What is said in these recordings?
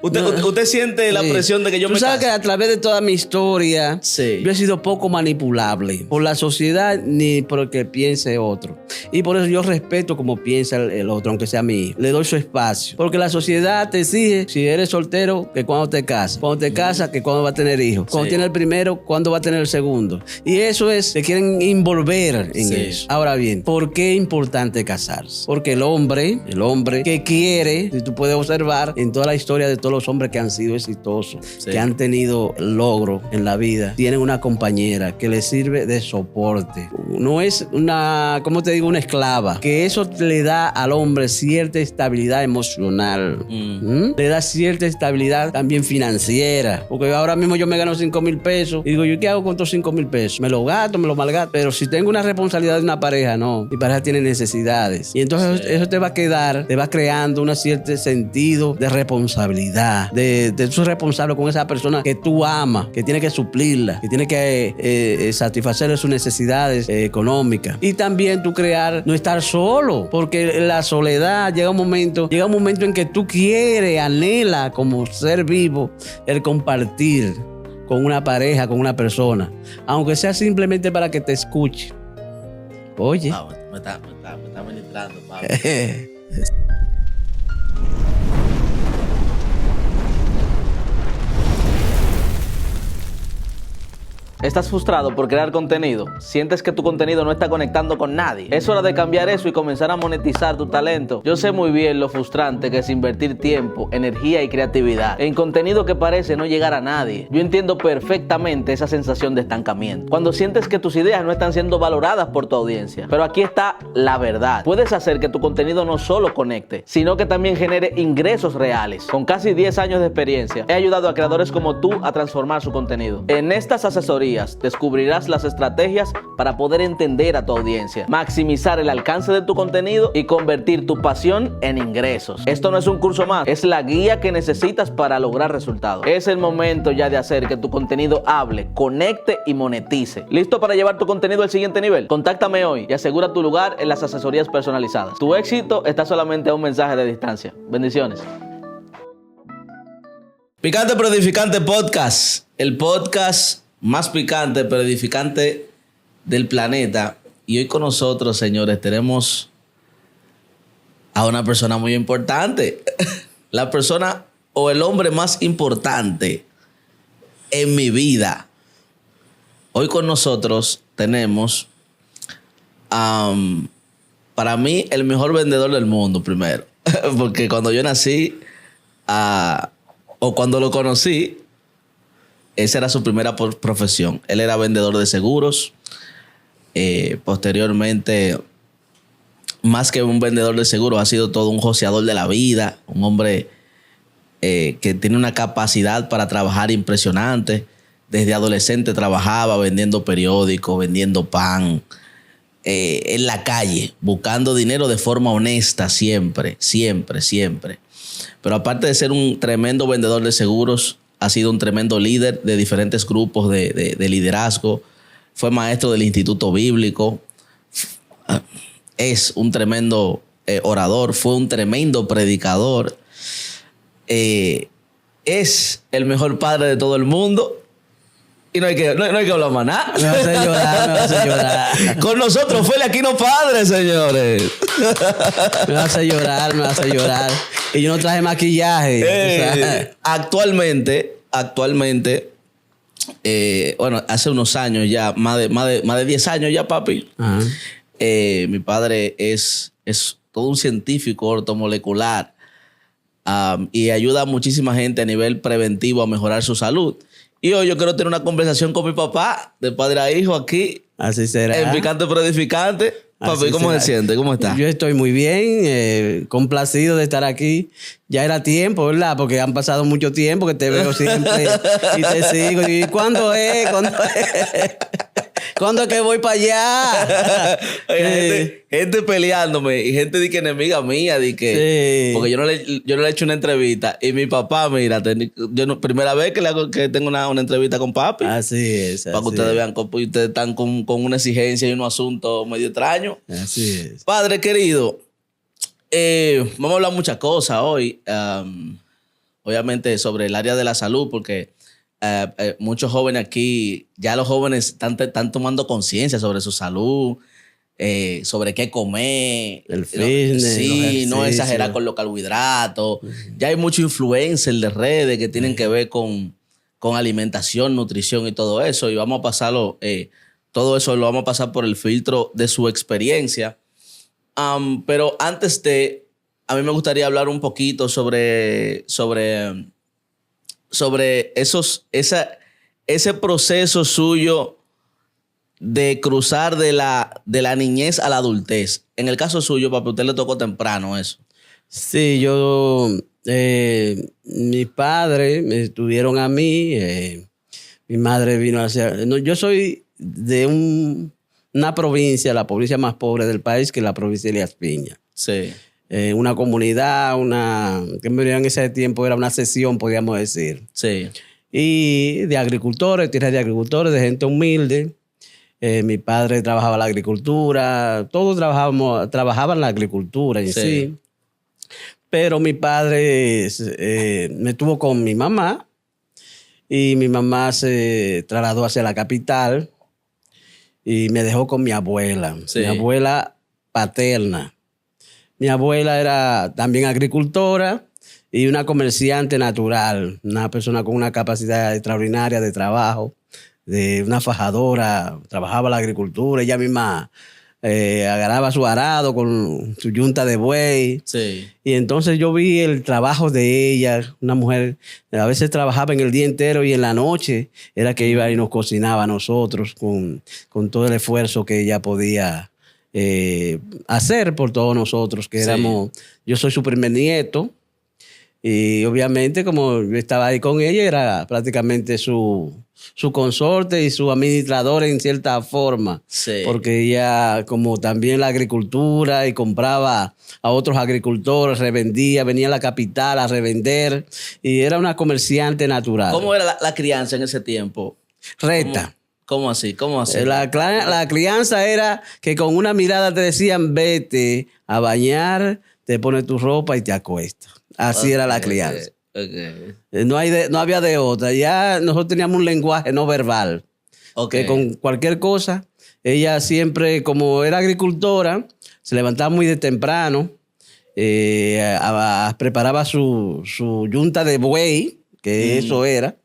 Usted siente la presión de que yo me Tú sabes case. que a través de toda mi historia, Sí. yo he sido poco manipulable por la sociedad ni por el que piense otro. Y por eso yo respeto como piensa el otro, aunque sea mi hijo. Le doy su espacio. Porque la sociedad te exige, si eres soltero, que cuando te casas. Cuando te casas, que cuando va a tener hijos. Cuando Sí. tiene el primero, cuando va a tener el segundo. Y eso es, te quieren envolver en Sí. eso. Ahora bien, ¿por qué es importante casarse? Porque el hombre que quiere, si tú puedes observar en toda la historia de todos los hombres que han sido exitosos, Sí. que han tenido logro en la vida, tienen una compañera que les sirve de soporte. No es una, ¿cómo te digo? Una esclava. Que eso le da al hombre cierta estabilidad emocional. Le da cierta estabilidad también financiera. Porque ahora mismo yo me gano 5,000 pesos y digo, ¿yo qué hago con estos 5,000 pesos? Me lo gasto, me lo malgasto. Pero si tengo una responsabilidad de una pareja, no. Mi pareja tiene necesidades. Y entonces eso te va a quedar, te va creando un cierto sentido de responsabilidad. De ser responsable con esa persona que tú amas, que tiene que suplirla, que tiene que satisfacer sus necesidades económicas. Y también tú crear, no estar solo. Porque la soledad llega un momento en que tú quieres, anhela como ser vivo el compartir con una pareja, con una persona, aunque sea simplemente para que te escuche. Oye. Me está ministrando, Pablo. ¿Estás frustrado por crear contenido? ¿Sientes que tu contenido no está conectando con nadie? Es hora de cambiar eso y comenzar a monetizar tu talento. Yo sé muy bien lo frustrante que es invertir tiempo, energía y creatividad en contenido que parece no llegar a nadie. Yo entiendo perfectamente esa sensación de estancamiento. Cuando sientes que tus ideas no están siendo valoradas por tu audiencia. Pero aquí está la verdad. Puedes hacer que tu contenido no solo conecte, sino que también genere ingresos reales. Con casi 10 años de experiencia, he ayudado a creadores como tú a transformar su contenido. En estas asesorías descubrirás las estrategias para poder entender a tu audiencia, maximizar el alcance de tu contenido y convertir tu pasión en ingresos. Esto no es un curso más, es la guía que necesitas para lograr resultados. Es el momento ya de hacer que tu contenido hable, conecte y monetice. ¿Listo para llevar tu contenido al siguiente nivel? Contáctame hoy y asegura tu lugar en las asesorías personalizadas. Tu éxito está solamente a un mensaje de distancia. Bendiciones. Picante pero edificante podcast. El podcast más picante pero edificante del planeta. Y hoy con nosotros, señores, tenemos a una persona muy importante. La persona o el hombre más importante en mi vida. Hoy con nosotros tenemos para mí el mejor vendedor del mundo primero. Porque cuando yo nací o cuando lo conocí, esa era su primera profesión. Él era vendedor de seguros. Posteriormente, más que un vendedor de seguros, ha sido todo un joseador de la vida. Un hombre que tiene una capacidad para trabajar impresionante. Desde adolescente trabajaba vendiendo periódicos, vendiendo pan, en la calle, buscando dinero de forma honesta siempre, siempre, siempre. Pero aparte de ser un tremendo vendedor de seguros, ha sido un tremendo líder de diferentes grupos de liderazgo. Fue maestro del Instituto Bíblico. Es un tremendo orador. Fue un tremendo predicador. Es el mejor padre de todo el mundo. Y no hay que hablar más nada. Me hace llorar. Con nosotros fue el Aquino Padre, señores. Me hace llorar. Y yo no traje maquillaje. Actualmente, bueno, hace unos años ya, más de 10 años ya, papi. Ajá. Mi padre es todo un científico ortomolecular y ayuda a muchísima gente a nivel preventivo a mejorar su salud. Y hoy yo quiero tener una conversación con mi papá, de padre a hijo, aquí. Así será. En Picante pero Edificante. Papi, Así ¿cómo será. se siente? ¿Cómo está? Yo estoy muy bien, complacido de estar aquí. Ya era tiempo, ¿verdad? Porque han pasado mucho tiempo que te veo siempre y te sigo. ¿Y cuándo es? ¿Cuándo es que voy para allá? Gente peleándome y gente de que enemiga mía, de que Sí. porque yo no le he hecho una entrevista y mi papá, mira, primera vez que tengo una entrevista con papi. Así es. Para que ustedes vean que ustedes están con una exigencia y un asunto medio extraño. Así es. Padre Padre querido, vamos a hablar muchas cosas hoy. Hoy obviamente sobre el área de la salud, porque muchos jóvenes aquí, ya los jóvenes están tomando conciencia sobre su salud, sobre qué comer. El fitness, sí, los no ejercicios. exagerar con los carbohidratos. Ya hay muchos influencers de redes que tienen que ver con alimentación, nutrición y todo eso. Y vamos a pasarlo, todo eso lo vamos a pasar por el filtro de su experiencia. Pero antes a mí me gustaría hablar un poquito sobre ese proceso suyo de cruzar de la niñez a la adultez. En el caso suyo, papi, a usted le tocó temprano eso. Sí, mis padres me tuvieron a mí. Mi madre vino hacia... No, yo soy de una provincia, la provincia más pobre del país, que es la provincia de Elías Piña. Sí. Una comunidad, que en ese tiempo era una sesión, podríamos decir. Sí. Y de agricultores, tierras de agricultores, de gente humilde. Mi padre trabajaba en la agricultura, todos trabajaban en la agricultura en sí. Pero mi padre me tuvo con mi mamá y mi mamá se trasladó hacia la capital y me dejó con mi abuela, mi abuela paterna. Mi abuela era también agricultora y una comerciante natural, una persona con una capacidad extraordinaria de trabajo, de una fajadora, trabajaba la agricultura, ella misma agarraba su arado con su yunta de buey. Sí. Y entonces yo vi el trabajo de ella, una mujer, a veces trabajaba en el día entero y en la noche era que iba y nos cocinaba a nosotros con todo el esfuerzo que ella podía hacer por todos nosotros, que éramos, yo soy su primer nieto. Y obviamente, como yo estaba ahí con ella, era prácticamente su consorte y su administrador en cierta forma. Sí. Porque ella, como también la agricultura y compraba a otros agricultores, revendía, venía a la capital a revender y era una comerciante natural. ¿Cómo era la crianza en ese tiempo? Recta. ¿Cómo así? ¿Cómo así? La crianza era que con una mirada te decían, vete a bañar, te pones tu ropa y te acuestas. Así era la crianza. Okay. No había de otra. Ya nosotros teníamos un lenguaje no verbal. Okay. Que con cualquier cosa, ella siempre, como era agricultora, se levantaba muy de temprano, preparaba su yunta de buey, que eso era,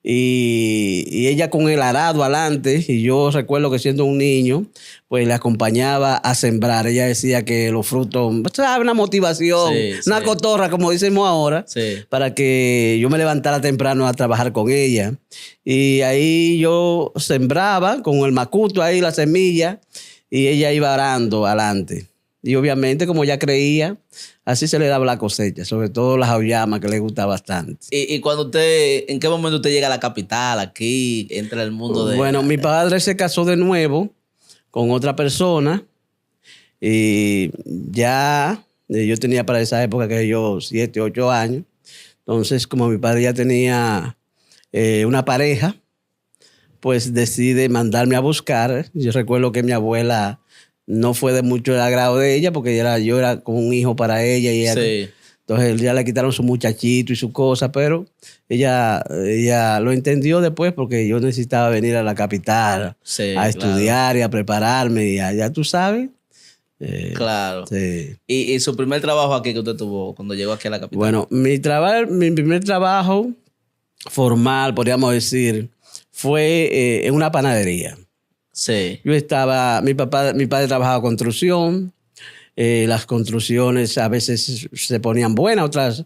y ella con el arado adelante, y yo recuerdo que siendo un niño, pues le acompañaba a sembrar. Ella decía que los frutos, ¿sabes? Una motivación, una cotorra, como decimos ahora, para que yo me levantara temprano a trabajar con ella. Y ahí yo sembraba con el macuto ahí, la semilla, y ella iba arando adelante. Y obviamente, como ya creía, así se le daba la cosecha, sobre todo las auyamas, que le gusta bastante. ¿Y cuando ¿en qué momento usted llega a la capital, aquí, entra el mundo de...? Bueno, mi padre se casó de nuevo con otra persona y ya yo tenía para esa época que yo 7, 8 años. Entonces, como mi padre ya tenía una pareja, pues decide mandarme a buscar. Yo recuerdo que mi abuela no fue de mucho el agrado de ella porque yo era como un hijo para ella. Y ella, entonces ya le quitaron su muchachito y su cosa, pero ella lo entendió después porque yo necesitaba venir a la capital a estudiar y a prepararme y allá tú sabes. Claro. Sí. ¿Y su primer trabajo aquí que usted tuvo cuando llegó aquí a la capital? Bueno, mi primer trabajo formal, podríamos decir, fue en una panadería. Sí. Mi padre trabajaba construcción. Las construcciones a veces se ponían buenas, otras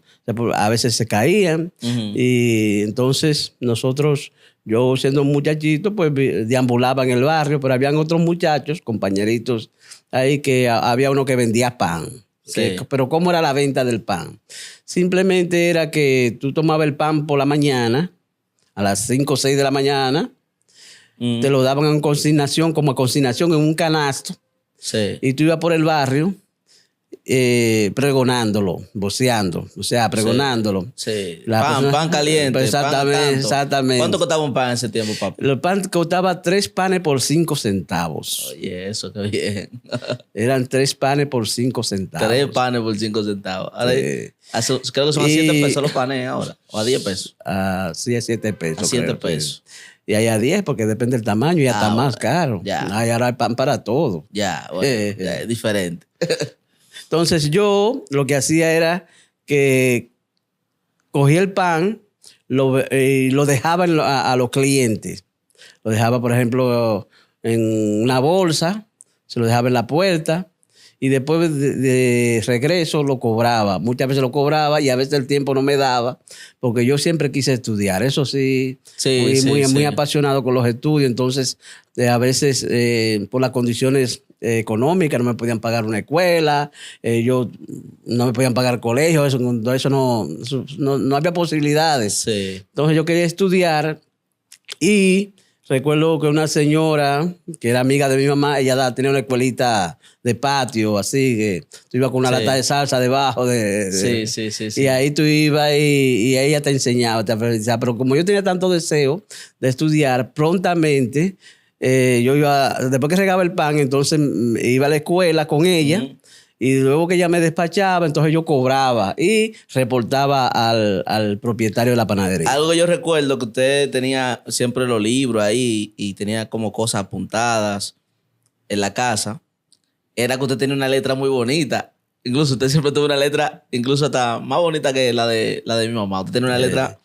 a veces se caían. Y entonces yo siendo un muchachito, pues deambulaba en el barrio, pero habían otros muchachos, compañeritos ahí, que había uno que vendía pan. Pero ¿cómo era la venta del pan? Simplemente era que tú tomabas el pan por la mañana, a las 5 o 6 de la mañana, te lo daban como a consignación en un canasto. Sí. Y tú ibas por el barrio pregonándolo, voceando, o sea, pregonándolo. Sí. La persona- Pan caliente. Exactamente, pan tanto. exactamente. ¿Cuánto costaba un pan en ese tiempo, papi? El pan costaba 3 panes por 5 centavos. Oye, eso, qué bien. Eran 3 panes por 5 centavos. 3 panes por 5 centavos. Ahora, Sí. creo que son a 7 Y- pesos los panes ahora. O a 10 pesos. Sí, a 7 pesos. A 7 creo, pesos. sí. Y hay a 10 porque depende del tamaño y hasta más caro. ya. Ay, ahora hay pan para todo. Ya, bueno, ya es diferente. Entonces yo lo que hacía era que cogía el pan y lo dejaba a los clientes. Lo dejaba, por ejemplo, en una bolsa, se lo dejaba en la puerta y después de regreso lo cobraba. Muchas veces lo cobraba y a veces el tiempo no me daba porque yo siempre quise estudiar. Eso sí, Sí, sí, muy sí. apasionado con los estudios. Entonces, a veces por las condiciones económicas no me podían pagar una escuela, yo no me podían pagar colegio, eso no había posibilidades. Sí. Entonces yo quería estudiar y recuerdo que una señora que era amiga de mi mamá, ella tenía una escuelita de patio, así que tú ibas con una Sí. lata de salsa debajo Sí. y ahí tú ibas y ella te enseñaba, te aprendizaba. Pero como yo tenía tanto deseo de estudiar, prontamente yo iba, después que regaba el pan, entonces iba a la escuela con ella. Ujú. Y luego que ella me despachaba, entonces yo cobraba y reportaba al propietario de la panadería. Algo que yo recuerdo que usted tenía siempre los libros ahí y tenía como cosas apuntadas en la casa, era que usted tenía una letra muy bonita. Incluso usted siempre tuvo una letra, incluso hasta más bonita que la de mi mamá. Usted tenía una letra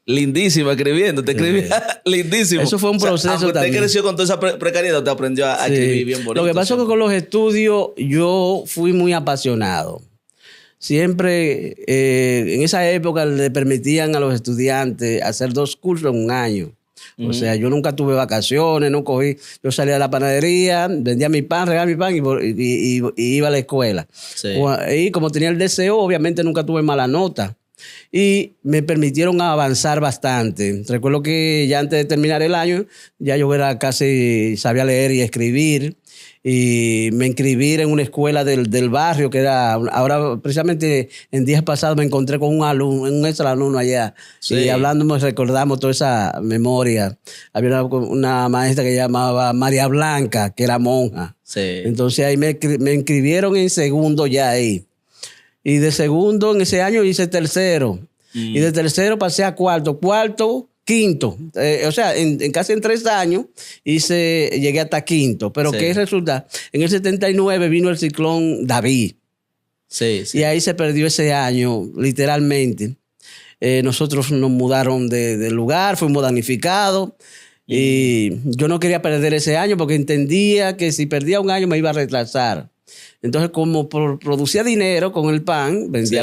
lindísima escribiendo. Usted escribía lindísimo. Eso fue un proceso aunque usted también. creció con toda esa precariedad, usted aprendió a Sí. escribir bien bonito. Lo que pasó es que con los estudios yo fui muy apasionado. Siempre en esa época le permitían a los estudiantes hacer 2 cursos en un año. O sea, yo nunca tuve vacaciones, no cogí. Yo salía de la panadería, vendía mi pan, regalaba mi pan y iba a la escuela. Sí. Y como tenía el deseo, obviamente nunca tuve mala nota. Y me permitieron avanzar bastante. Recuerdo que ya antes de terminar el año, ya yo era casi, sabía leer y escribir. Y me inscribí en una escuela del barrio, que era, ahora precisamente en días pasados me encontré con un ex alumno allá. Sí. Y hablando, recordamos toda esa memoria. Había una maestra que llamaba María Blanca, que era monja. Sí. Entonces ahí me inscribieron en segundo ya ahí. Y de segundo en ese año hice tercero. Y de tercero pasé a cuarto, quinto. O sea, casi en 3 años llegué hasta quinto. Pero Sí. ¿qué resulta? En el 79 vino el ciclón David. Sí. Y ahí se perdió ese año, literalmente. Nosotros nos mudaron del lugar, fuimos damnificados. Y yo no quería perder ese año porque entendía que si perdía un año me iba a retrasar. Entonces, como producía dinero con el pan, vendía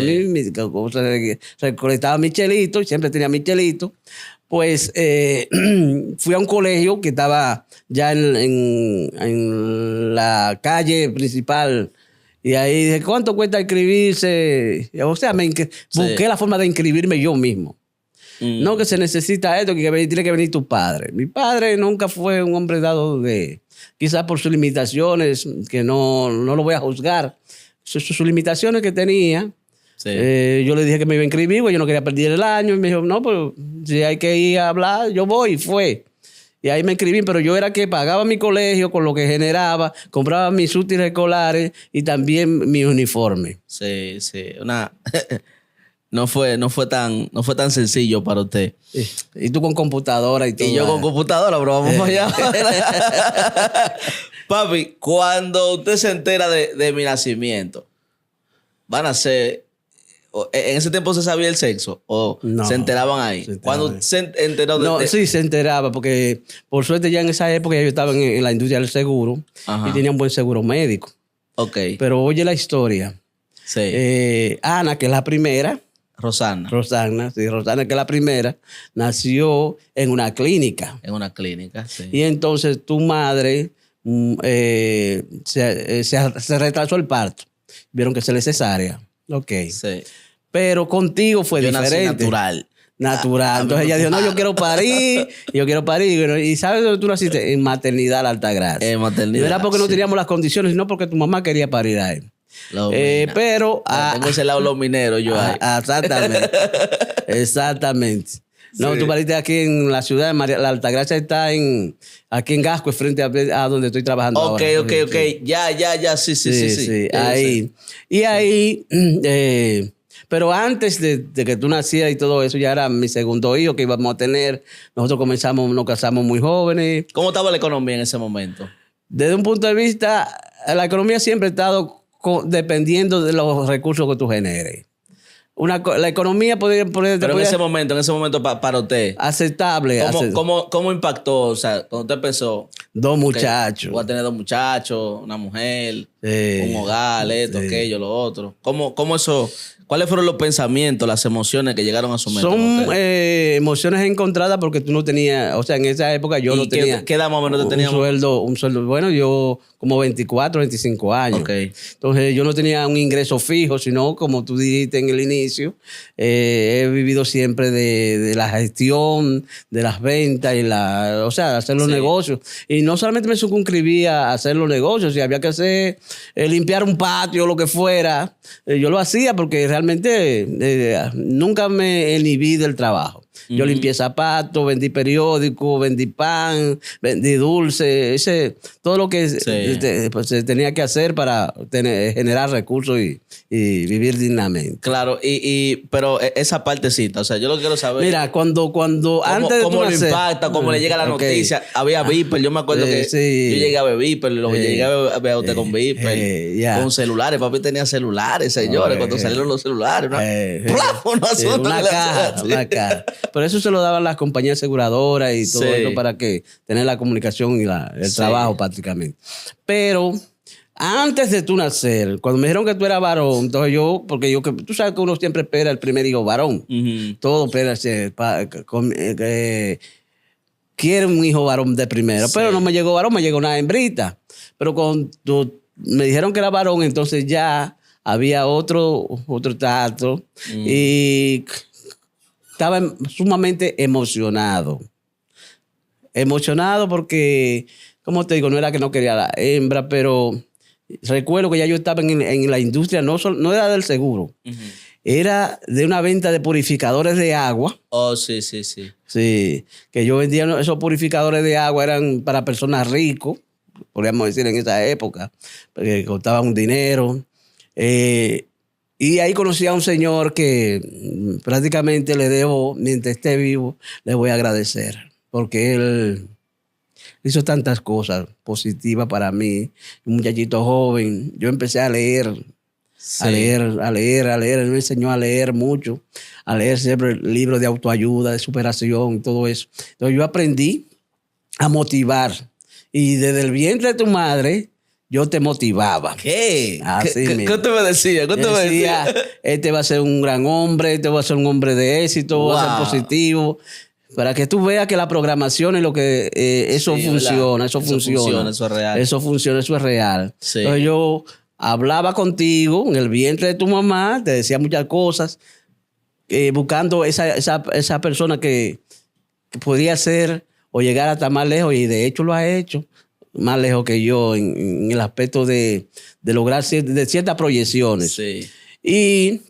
recolectaba mi chelito, y siempre tenía mi chelito, pues fui a un colegio que estaba ya en la calle principal. Y ahí dije, ¿cuánto cuesta inscribirse? O sea, busqué la forma de inscribirme yo mismo. No que se necesita esto, que tiene que venir tu padre. Mi padre nunca fue un hombre dado de... Quizás por sus limitaciones, que no lo voy a juzgar. Sus limitaciones que tenía. Sí. Yo le dije que me iba a inscribir, pues yo no quería perder el año. Y me dijo, no, pues si hay que ir a hablar, yo voy. Y fue. Y ahí me inscribí, pero yo era que pagaba mi colegio con lo que generaba, compraba mis útiles escolares y también mi uniforme. Sí. No fue tan sencillo para usted. Y tú con computadora y todo. Y yo con computadora, pero vamos allá. Papi, cuando usted se entera de mi nacimiento, ¿van a ser... ¿En ese tiempo se sabía el sexo? ¿O No, se enteraban ahí? se enteraban. Cuando se enteró de... No, sí, se enteraba, porque por suerte ya en esa época yo estaba en la industria del seguro. Ajá. Y tenía un buen seguro médico. Ok. Pero oye la historia. Sí. Ana, que es la primera, Rosana. Rosana, que es la primera, nació en una clínica. En una clínica, sí. Y entonces tu madre se retrasó el parto. Vieron que se le cesárea. Ok. Sí. Pero contigo fue Yo nací diferente. natural. Natural. Entonces ella dijo, no, yo quiero parir. ¿Y sabes dónde tú naciste? En Maternidad La Altagracia. Maternidad. No era porque no sí. teníamos las condiciones, sino porque tu mamá quería parir a él. Los minas. Pero... Tengo ese lado los mineros yo ahí. Exactamente. Exactamente. No, Sí. tú pariste aquí en la ciudad de María. La Altagracia está aquí en Gasco, frente a donde estoy trabajando Ok, ahora. ok, Sí, ok. sí. Ya, sí. Ya yo Ahí. sé. Y ahí, pero antes de que tú nacieras y todo eso, ya era mi segundo hijo que íbamos a tener. Nosotros nos casamos muy jóvenes. ¿Cómo estaba la economía en ese momento? Desde un punto de vista, la economía siempre ha estado dependiendo de los recursos que tú generes. La economía Pero en ese momento para usted, aceptable. ¿cómo impactó? O sea, cuando usted pensó, Dos muchachos. voy a tener 2 muchachos, una mujer, Sí. un hogar, esto, Sí. aquello, lo otro. ¿Cómo eso? ¿Cuáles fueron los pensamientos, las emociones que llegaron a su mente? Son emociones encontradas porque tú no tenías, o sea, en esa época yo ¿Y no tenía qué edad más o menos te teníamos? un sueldo, bueno, yo como 24, 25 años. Ok. Entonces yo no tenía un ingreso fijo, sino como tú dijiste en el inicio, he vivido siempre de la gestión, de las ventas o sea, hacer los Sí. negocios. Y no solamente me circunscribía a hacer los negocios, si había que hacer, limpiar un patio, lo que fuera, yo lo hacía porque realmente nunca me inhibí del trabajo. Yo limpié zapatos, vendí periódicos, vendí pan, vendí dulce, todo lo que pues, se tenía que hacer para generar recursos y vivir dignamente. Claro, pero esa partecita, o sea, yo lo que quiero saber. Mira, cuando antes de ¿Cómo tú lo nacer- impacta? ¿Cómo le llega la Ok. noticia? Había Viper, yo me acuerdo que sí. yo llegué a ver Viper, llegué a ver a usted con Viper, ya. con celulares. Papi tenía celulares, señores, cuando salieron los celulares. Una caja. Pero eso se lo daban las compañías aseguradoras y todo Sí. eso para que tener la comunicación y el Sí. trabajo prácticamente. Pero antes de tú nacer, cuando me dijeron que tú eras varón, entonces tú sabes que uno siempre espera el primer hijo varón. Ujú. Todo espera quiere un hijo varón de primero, Sí. pero no me llegó varón, me llegó una hembrita. Pero cuando me dijeron que era varón, entonces ya había otro trato y estaba sumamente emocionado. Emocionado porque, como te digo, no era que no quería la hembra, pero recuerdo que ya yo estaba en la industria, no era del seguro, era de una venta de purificadores de agua. Oh, sí. Sí, que yo vendía esos purificadores de agua, eran para personas ricos, podríamos decir en esa época, porque costaban un dinero. Y ahí conocí a un señor que prácticamente le debo, mientras esté vivo, le voy a agradecer, porque él hizo tantas cosas positivas para mí. Un muchachito joven, yo empecé a leer. Sí. A leer. Él me enseñó a leer mucho, a leer siempre libros de autoayuda, de superación, todo eso. Entonces yo aprendí a motivar. Y desde el vientre de tu madre, yo te motivaba. ¿Qué? Así ¿Qué mismo. usted me decía? ¿Qué usted me decía? Este va a ser un gran hombre, este va a ser un hombre de éxito, va a ser positivo. Para que tú veas que la programación es lo que eso Sí, funciona, ¿verdad? eso Eso funciona. funciona, eso es real. Eso funciona, eso es real. Sí. Entonces yo hablaba contigo en el vientre de tu mamá, te decía muchas cosas, buscando esa persona que podría ser o llegar hasta más lejos, y de hecho lo ha hecho más lejos que yo en el aspecto de lograr ciertas proyecciones. Sí. Y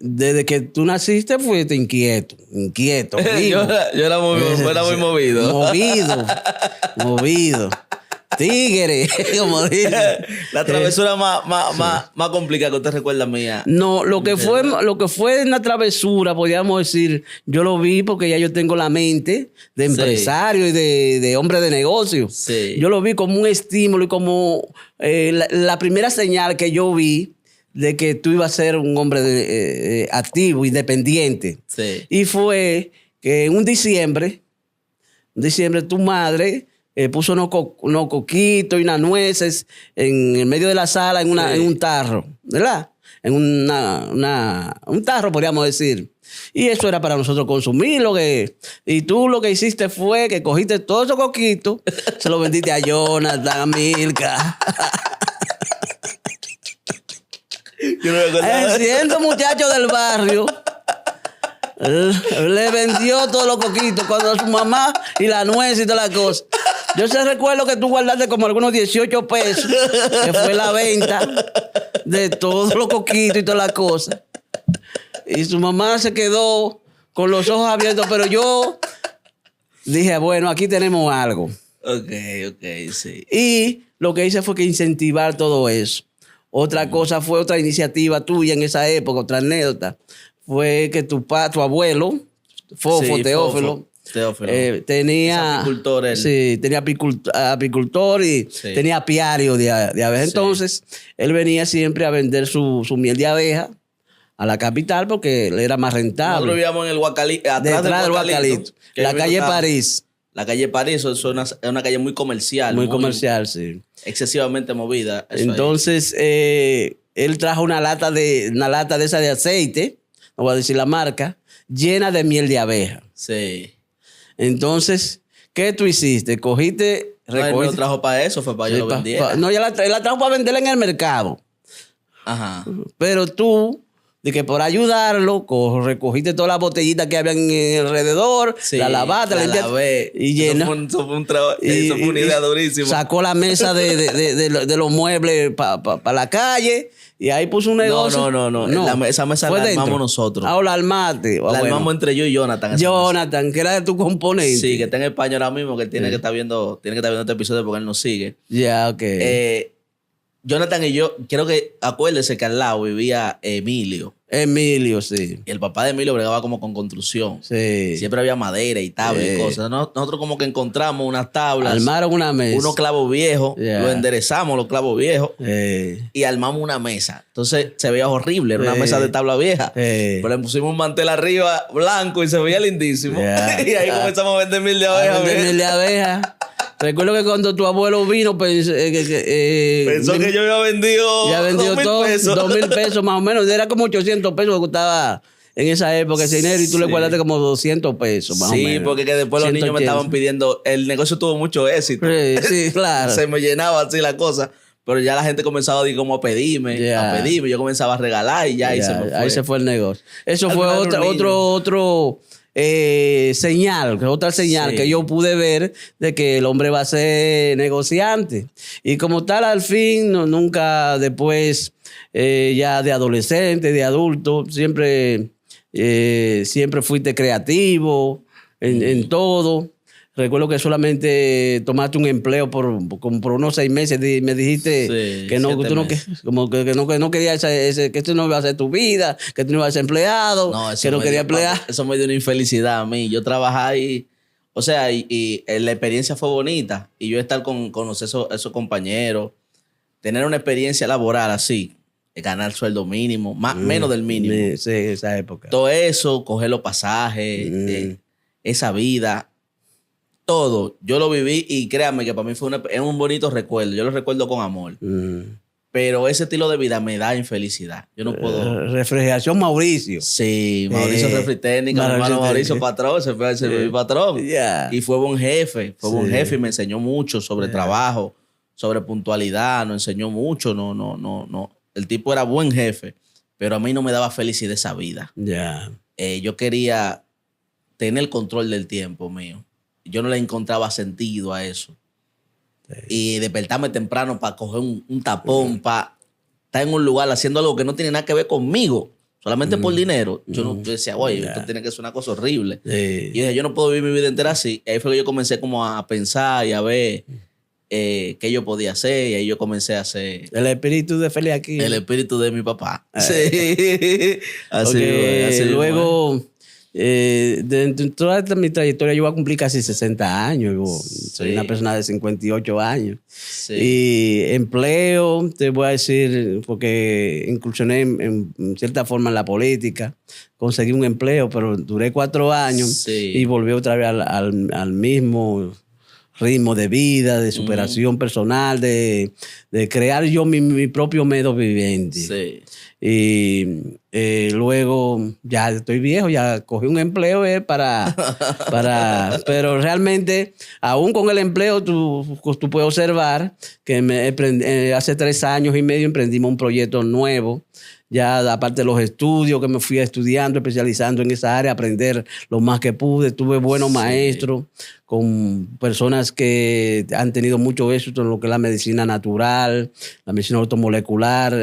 desde que tú naciste fuiste inquieto. yo era muy movido. Movido. Tigre, como dicen. La travesura más complicada que usted recuerda mía. No, lo que fue una travesura, podríamos decir, yo lo vi porque ya yo tengo la mente de empresario y de hombre de negocio. Sí. Yo lo vi como un estímulo y como la primera señal que yo vi de que tú ibas a ser un hombre activo, independiente. Sí. Y fue que en un diciembre tu madre puso unos coquitos y unas nueces en el medio de la sala en un tarro, ¿verdad? En un tarro, podríamos decir. Y eso era para nosotros consumirlo. Y tú lo que hiciste fue que cogiste todos esos coquitos, se los vendiste a Jonathan, a Milka. Siendo muchacho del barrio, le vendió todos los coquitos cuando a su mamá y la nuez y todas las cosas. Yo se recuerdo que tú guardaste como algunos 18 pesos, que fue la venta de todos los coquitos y todas las cosas. Y su mamá se quedó con los ojos abiertos, pero yo dije, bueno, aquí tenemos algo. Ok, sí. Y lo que hice fue que incentivar todo eso. Otra cosa fue otra iniciativa tuya en esa época, otra anécdota, fue que tu abuelo, Fofo, Sí, Teófilo, tenía... Es apicultor él. Sí, tenía apicultor y Sí. tenía apiario de abejas. Sí. Entonces, él venía siempre a vender su miel de abeja a la capital porque le era más Nosotros rentable. vivíamos en el Guacalito, Detrás del Guacalito. que La yo calle estaba- París. La calle París es una calle muy comercial. Muy comercial, sí. Excesivamente movida. eso ahí. Entonces, él trajo una lata de esa de aceite, no voy a decir la marca, llena de miel de abeja. Sí. Entonces, ¿qué tú hiciste? Cogiste, No, él me lo recogiste. trajo para eso, fue para yo Sí, lo vendiera. no, él la trajo para venderla en el mercado. Ajá. Pero tú, de que por ayudarlo, recogiste todas las botellitas que habían alrededor, Sí, la lavaste, la limpiaste lavé. y llena. Eso fue un trabajo, eso fue una idea durísima. Sacó la mesa de los muebles para la calle y ahí puso un negocio. No. Esa mesa Fue la armamos dentro. nosotros. Ah, o la armaste. La armamos entre yo y Jonathan. esa mesa. Jonathan, que era de tu componente. Sí, que está en España ahora mismo, que él tiene que estar viendo este episodio porque él nos sigue. Ya, ok. Jonathan y yo, creo que, acuérdese que al lado vivía Emilio. Emilio, sí. Y el papá de Emilio bregaba como con construcción. Sí. Siempre había madera y tablas y cosas. Nosotros como que encontramos unas tablas, Armaron una mesa. unos clavos viejos, Yeah. lo enderezamos los clavos viejos Eh, y armamos una mesa. Entonces se veía horrible, era una mesa de tabla vieja. Pero le pusimos un mantel arriba blanco y se veía lindísimo. Yeah. Y ahí comenzamos a vender miel de a abeja. vender ¿ves? miel de abeja. Recuerdo que cuando tu abuelo vino, Pensó que yo había vendido ya vendió 2,000 todo, pesos. 2,000 pesos más o menos. Era como 800 pesos que costaba en esa época ese dinero y tú le Sí. guardaste como 200 pesos más o Sí, menos. porque que después los niños me 180. estaban pidiendo. El negocio tuvo mucho éxito. Sí, claro. Se me llenaba así la cosa. Pero ya la gente comenzaba a, como a pedirme. Ya. Yo comenzaba a regalar y ya ahí Ya, se me fue. ahí se fue el negocio. Eso Al fue final un niño. otro señal, otra señal Sí. que yo pude ver de que el hombre va a ser negociante. Y como tal, al fin, nunca después, ya de adolescente, de adulto, siempre fuiste creativo en todo. Recuerdo que solamente tomaste un empleo por unos 6 meses y me dijiste Sí, que no, 7 tú no, que, meses. como que no querías que esto no iba a ser tu vida, que tú no ibas a ser empleado, que no me querías dio- emplear. Eso me dio una infelicidad a mí. Yo trabajaba ahí. O sea, la experiencia fue bonita. Y yo estar con esos compañeros, tener una experiencia laboral así, ganar sueldo mínimo, menos del mínimo. Sí, esa época. Todo eso, coger los pasajes, esa vida, todo. Yo lo viví y créanme que para mí es un bonito recuerdo. Yo lo recuerdo con amor. Pero ese estilo de vida me da infelicidad. Yo no puedo. Refrigeración Mauricio. Sí, Mauricio Refri Técnica, mi hermano Mauricio Patrón, se fue a ser mi patrón. Yeah. Y fue buen jefe, Sí. y me enseñó mucho sobre trabajo, sobre puntualidad, nos enseñó mucho. No. El tipo era buen jefe, pero a mí no me daba felicidad esa vida. Ya. Yo quería tener el control del tiempo mío. Yo no le encontraba sentido a eso. Y despertarme temprano para coger un tapón, para estar en un lugar haciendo algo que no tiene nada que ver conmigo, solamente por dinero. Yo decía, oye, esto tiene que ser una cosa horrible. Sí. Y dije, yo no puedo vivir mi vida entera así. Y ahí fue que yo comencé como a pensar y a ver qué yo podía hacer. Y ahí yo comencé a hacer El espíritu de Feli aquí. el espíritu de mi papá. Sí. Así, Porque así mismo, luego, de toda mi trayectoria, yo voy a cumplir casi 60 años. Soy una persona de 58 años. Sí. Y empleo, te voy a decir, porque incursioné en cierta forma en la política, conseguí un empleo, pero duré 4 años Sí. y volví otra vez al mismo ritmo de vida, de superación personal, de crear yo mi propio medio viviente. Sí. Y luego ya estoy viejo, ya cogí un empleo pero realmente aún con el empleo tú puedes observar que hace 3 años y medio emprendimos un proyecto nuevo Ya aparte de los estudios que me fui estudiando, especializando en esa área, aprender lo más que pude. Tuve buenos maestros con personas que han tenido mucho éxito en lo que es la medicina natural, la medicina ortomolecular.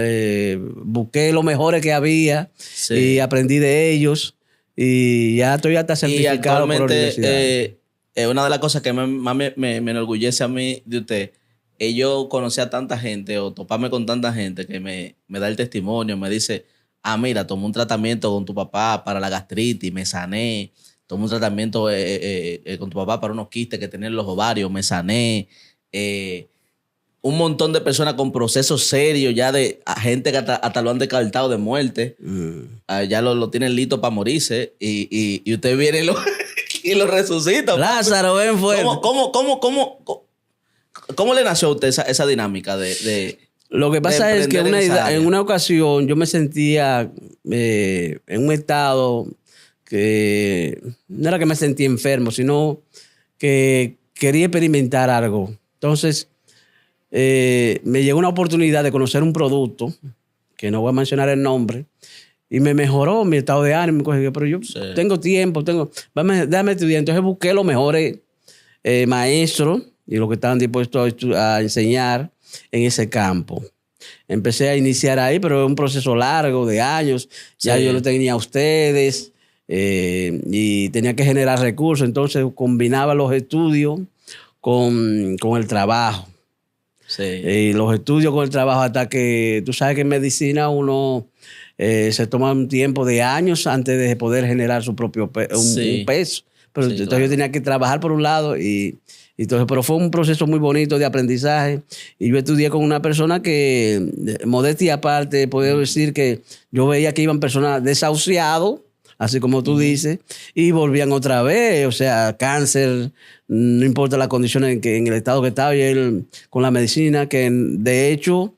Busqué los mejores que había y aprendí de ellos. Y ya estoy hasta certificado por la universidad. Una de las cosas que más me enorgullece a mí de usted es yo conocer a tanta gente o toparme con tanta gente que me da el testimonio, me dice, mira, tomé un tratamiento con tu papá para la gastritis, me sané. Tomé un tratamiento con tu papá para unos quistes que tenía en los ovarios, me sané. Un montón de personas con procesos serios, ya de gente que hasta lo han descartado de muerte. Ya lo tienen listo para morirse. Y usted viene y lo resucita. Lázaro, ven fuerte. ¿Cómo le nació a usted esa dinámica de Lo que pasa es que en una ocasión yo me sentía en un estado que no era que me sentía enfermo, sino que quería experimentar algo. Entonces, me llegó una oportunidad de conocer un producto, que no voy a mencionar el nombre, y me mejoró mi estado de ánimo. Pero yo tengo tiempo, déjame estudiar. Entonces busqué los mejores maestros y los que estaban dispuestos a enseñar en ese campo. Empecé a iniciar ahí, pero es un proceso largo de años. Ya yo lo tenía a ustedes y tenía que generar recursos. Entonces combinaba los estudios con el trabajo. Y los estudios con el trabajo, hasta que tú sabes que en medicina uno se toma un tiempo de años antes de poder generar su propio un peso. Pero entonces yo tenía que trabajar por un lado entonces, pero fue un proceso muy bonito de aprendizaje. Y yo estudié con una persona que, modestia aparte, puedo decir que yo veía que iban personas desahuciadas, así como tú dices, y volvían otra vez. O sea, cáncer, no importa las condiciones en el estado que estaba, y él con la medicina, que de hecho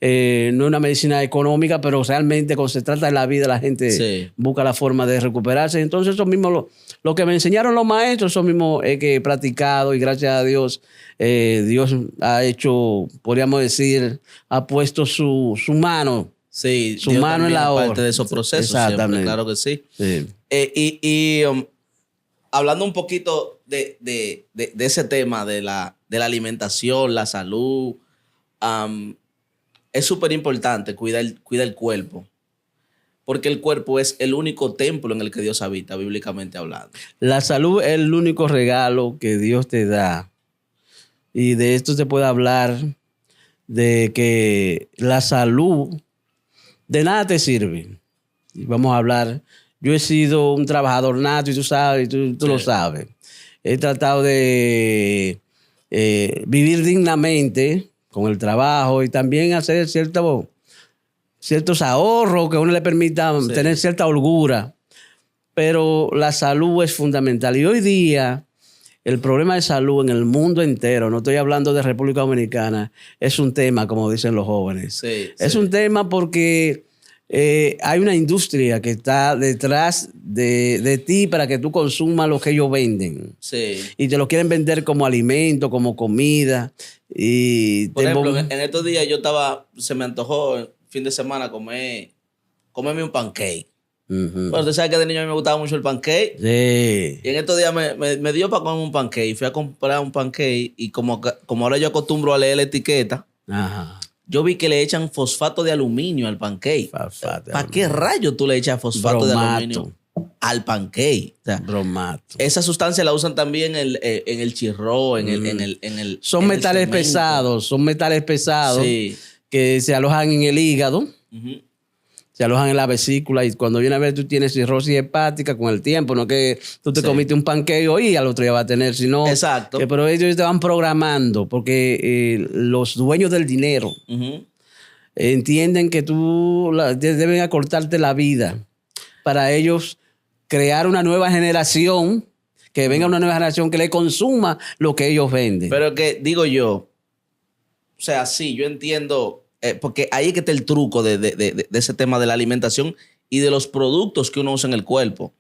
no es una medicina económica, pero realmente cuando se trata de la vida, la gente busca la forma de recuperarse. Entonces, eso mismo lo que me enseñaron los maestros, eso mismo es que he practicado, y gracias a Dios, Dios ha hecho, podríamos decir, ha puesto su mano. Sí, su mano en la obra. Parte de esos procesos. Exactamente. Siempre, claro que sí. Hablando un poquito de ese tema de la alimentación, la salud, es súper importante cuidar el cuerpo, porque el cuerpo es el único templo en el que Dios habita, bíblicamente hablando. La salud es el único regalo que Dios te da. Y de esto se puede hablar, de que la salud de nada te sirve. Y vamos a hablar, yo he sido un trabajador nato, y tú sabes, tú lo sabes. He tratado de vivir dignamente con el trabajo y también hacer ciertos ahorros que a uno le permita tener cierta holgura. Pero la salud es fundamental. Y hoy día el problema de salud en el mundo entero, no estoy hablando de República Dominicana, es un tema, como dicen los jóvenes. Es un tema porque hay una industria que está detrás de ti para que tú consumas lo que ellos venden. Y te lo quieren vender como alimento, como comida. Por ejemplo, en estos días se me antojó el fin de semana comerme un pancake. Bueno, tú sabes que de niño a mí me gustaba mucho el pancake. Y en estos días me dio para comer un pancake. Fui a comprar un pancake y como ahora yo acostumbro a leer la etiqueta, yo vi que le echan fosfato de aluminio al pancake. ¿Para qué rayos tú le echas fosfato de aluminio al pancake? O sea, bromato. Esa sustancia la usan también en el chirro, en el son metales pesados, que se alojan en el hígado, se alojan en la vesícula, y cuando viene a ver tú tienes cirrosis hepática con el tiempo. No que tú te comiste un pancake hoy y al otro día va a tener, sino pero ellos te van programando, porque los dueños del dinero entienden que deben acortarte la vida para ellos crear una nueva generación, que venga una nueva generación que le consuma lo que ellos venden. Pero que digo yo, o sea, sí, yo entiendo, porque ahí es que está el truco de ese tema de la alimentación y de los productos que uno usa en el cuerpo.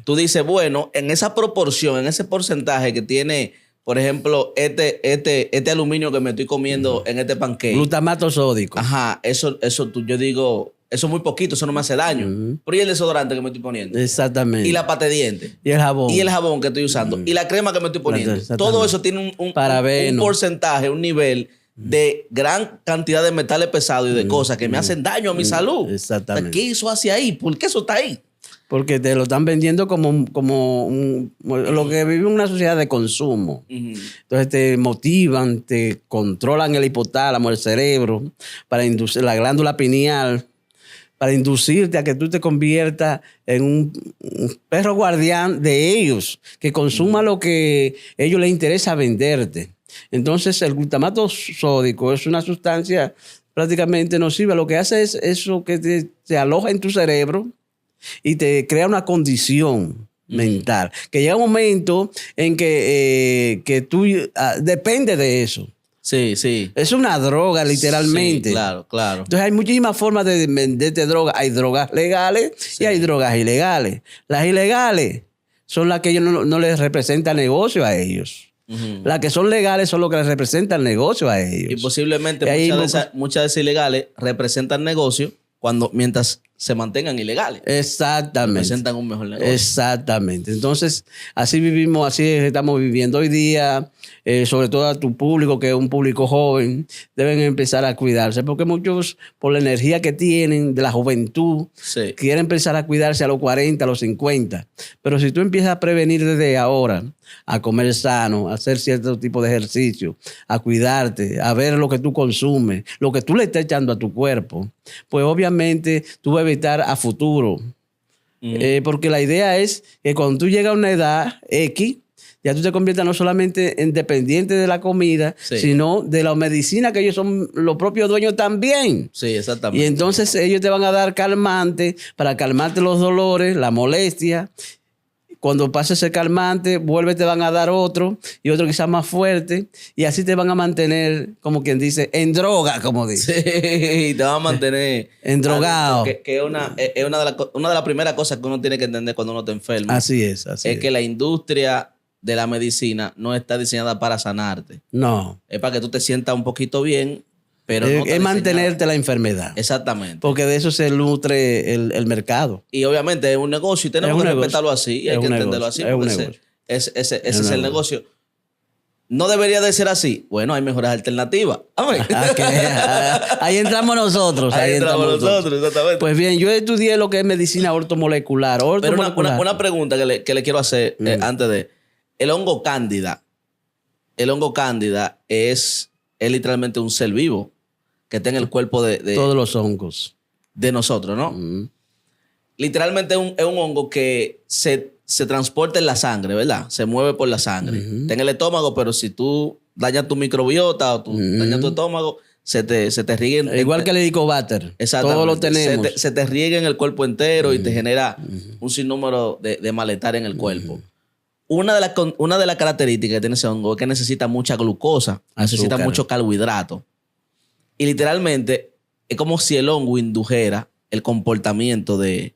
Tú dices, bueno, en esa proporción, en ese porcentaje que tiene, por ejemplo, este aluminio que me estoy comiendo en este pancake. Glutamato sódico. Ajá, eso yo digo, Eso es muy poquito, eso no me hace daño. Pero ¿y el desodorante que me estoy poniendo? Exactamente. Y la pata de dientes. Y el jabón. Y el jabón que estoy usando. Y la crema que me estoy poniendo. Todo eso tiene un porcentaje, un nivel de gran cantidad de metales pesados y de cosas que me hacen daño a mi salud. Exactamente. O sea, ¿qué eso hace ahí? ¿Por qué eso está ahí? Porque te lo están vendiendo como lo que vive una sociedad de consumo. Entonces te motivan, te controlan el hipotálamo, el cerebro, para inducir la glándula pineal, para inducirte a que tú te conviertas en un perro guardián de ellos, que consuma lo que a ellos les interesa venderte. Entonces el glutamato sódico es una sustancia prácticamente nociva. Lo que hace es eso que te aloja en tu cerebro y te crea una condición mental. Que llega un momento en que tú depende de eso. Sí, sí. Es una droga, literalmente. Sí, claro, claro. Entonces hay muchísimas formas de venderte drogas. Hay drogas legales y hay drogas ilegales. Las ilegales son las que ellos no les representan negocio a ellos. Las que son legales son lo que les representa el negocio a ellos. Y posiblemente muchas de esas ilegales representan negocio mientras se mantengan ilegales. Exactamente. Representan un mejor negocio. Exactamente. Entonces, así vivimos, así estamos viviendo hoy día. Sobre todo a tu público, que es un público joven, deben empezar a cuidarse, porque muchos, por la energía que tienen de la juventud, quieren empezar a cuidarse a los 40, a los 50. Pero si tú empiezas a prevenir desde ahora, a comer sano, a hacer cierto tipo de ejercicio, a cuidarte, a ver lo que tú consumes, lo que tú le estás echando a tu cuerpo, pues obviamente tú vas a evitar a futuro. Porque la idea es que cuando tú llegas a una edad X, ya tú te conviertas no solamente en dependiente de la comida, sino de la medicina, que ellos son los propios dueños también. Sí, exactamente. Y entonces ellos te van a dar calmante para calmarte los dolores, la molestia. Cuando pase ese calmante, te van a dar otro y otro quizás más fuerte. Y así te van a mantener, como quien dice, en droga, como dice. Sí, te van a mantener endrogado. Que es una de las primeras cosas que uno tiene que entender cuando uno está enfermo. Así es. Es que la industria de la medicina no está diseñada para sanarte. No. Es para que tú te sientas un poquito bien, pero no es mantenerte la enfermedad. Exactamente. Porque de eso se nutre el mercado. Y obviamente es un negocio y tenemos que respetarlo así y hay que entenderlo así. Ese es el negocio. ¿No debería de ser así? Bueno, hay mejores alternativas. Ahí entramos nosotros. Ahí entramos nosotros, exactamente. Pues bien, yo estudié lo que es medicina ortomolecular. Pero una pregunta que le quiero hacer antes de... El hongo cándida. El hongo cándida es literalmente un ser vivo que está en el cuerpo de todos los hongos. De nosotros, ¿no? Literalmente es un hongo que se transporta en la sangre, ¿verdad? Se mueve por la sangre. Está en el estómago, pero si tú dañas tu microbiota o dañas tu estómago, se te riega. Igual que el helicobacter. Exactamente. Todo lo tenemos. Se te riega en el cuerpo entero y te genera un sinnúmero de malestar en el cuerpo. Una de las características que tiene ese hongo es que necesita mucha glucosa, necesita mucho carbohidrato. Y literalmente es como si el hongo indujera el comportamiento de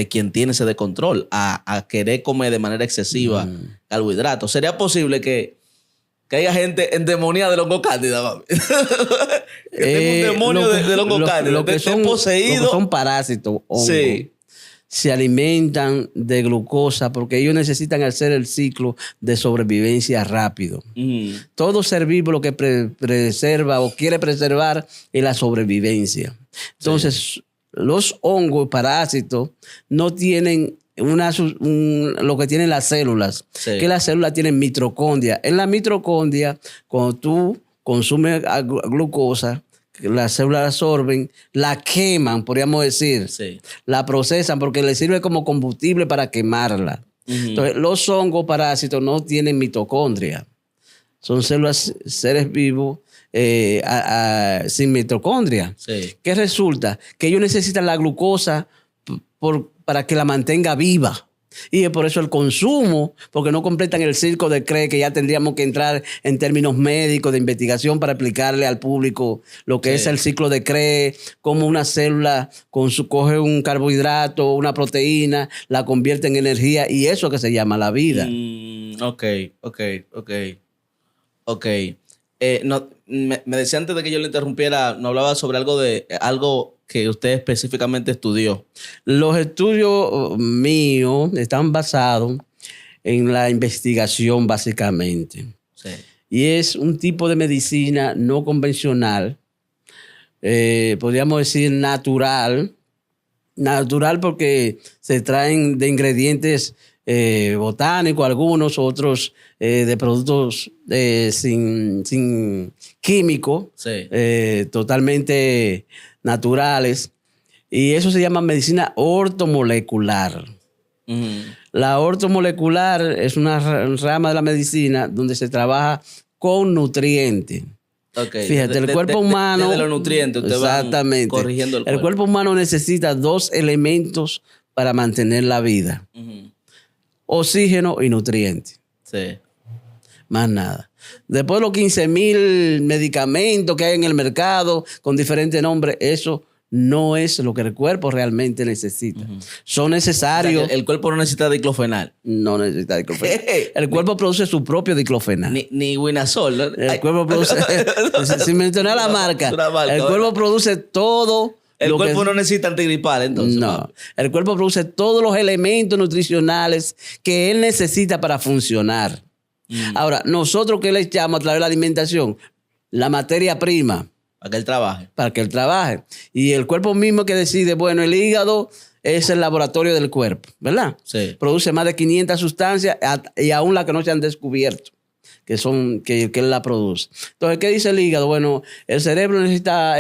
quien tiene ese descontrol a querer comer de manera excesiva carbohidratos. ¿Sería posible que haya gente endemoniada del hongo cándida, mami? Que tenga un demonio del hongo cándida. Lo que son poseídos. Lo que son parásitos, hongos. Sí. Se alimentan de glucosa porque ellos necesitan hacer el ciclo de sobrevivencia rápido. Todo ser vivo lo que preserva o quiere preservar es la sobrevivencia. Entonces, los hongos parásitos no tienen lo que tienen las células, que las células tienen mitocondria. En la mitocondria, cuando tú consumes glucosa, las células la absorben, la queman, podríamos decir. La procesan porque les sirve como combustible para quemarla. Entonces, los hongos parásitos no tienen mitocondria. Son células, seres vivos sin mitocondria. ¿Qué resulta? Que ellos necesitan la glucosa para que la mantenga viva. Y es por eso el consumo, porque no completan el ciclo de Krebs, que ya tendríamos que entrar en términos médicos de investigación para explicarle al público lo que es el ciclo de Krebs, cómo una célula coge un carbohidrato, una proteína, la convierte en energía y eso que se llama la vida. Ok. Me decía antes de que yo le interrumpiera, no hablaba sobre algo que usted específicamente estudió? Los estudios míos están basados en la investigación, básicamente. Sí. Y es un tipo de medicina no convencional, podríamos decir natural. Natural porque se traen de ingredientes botánicos, algunos, otros de productos sin químico, Sí. totalmente naturales. Y eso se llama medicina ortomolecular. Ujú. La ortomolecular es una rama de la medicina donde se trabaja con nutrientes. Okay. Fíjate, el cuerpo humano... de los nutrientes, usted va exactamente. corrigiendo el El cuerpo. cuerpo humano necesita 2 elementos para mantener la vida. Ujú. Oxígeno y nutrientes. Sí. Más nada. Después de los 15,000 medicamentos que hay en el mercado con diferentes nombres, eso no es lo que el cuerpo realmente necesita. Son O necesarios. sea, que el cuerpo no necesita diclofenal. No necesita diclofenal. El cuerpo produce su propio diclofenal. Ni Winazol, ¿no? El cuerpo produce, sin mencionar la marca, Es una marca, el cuerpo produce todo. El lo cuerpo que, no necesita antigripal, entonces. no, el cuerpo produce todos los elementos nutricionales que él necesita para funcionar. Ahora, nosotros que le echamos a través de la alimentación, la materia prima Para que él trabaje. para que él trabaje. Y el cuerpo mismo que decide, bueno, el hígado es el laboratorio del cuerpo, ¿verdad? Sí. Produce más de 500 sustancias y aún las que no se han descubierto, que él la produce. Entonces, ¿qué dice el hígado? Bueno, el cerebro necesita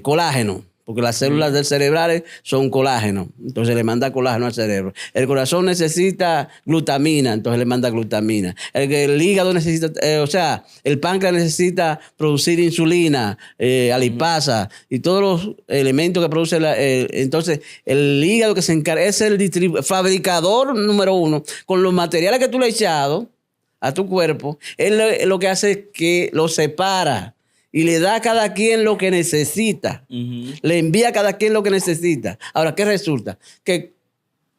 colágeno, porque las células del cerebrales son colágeno. Entonces le manda colágeno al cerebro. El corazón necesita glutamina, entonces le manda glutamina. El hígado necesita, el páncreas necesita producir insulina, alipasa y todos los elementos que produce entonces el hígado que se encarga es el fabricador número 1 con los materiales que tú le has echado a tu cuerpo. Él lo que hace es que lo separa y le da a cada quien lo que necesita. Ujú. Le envía a cada quien lo que necesita. Ahora, ¿qué resulta? Que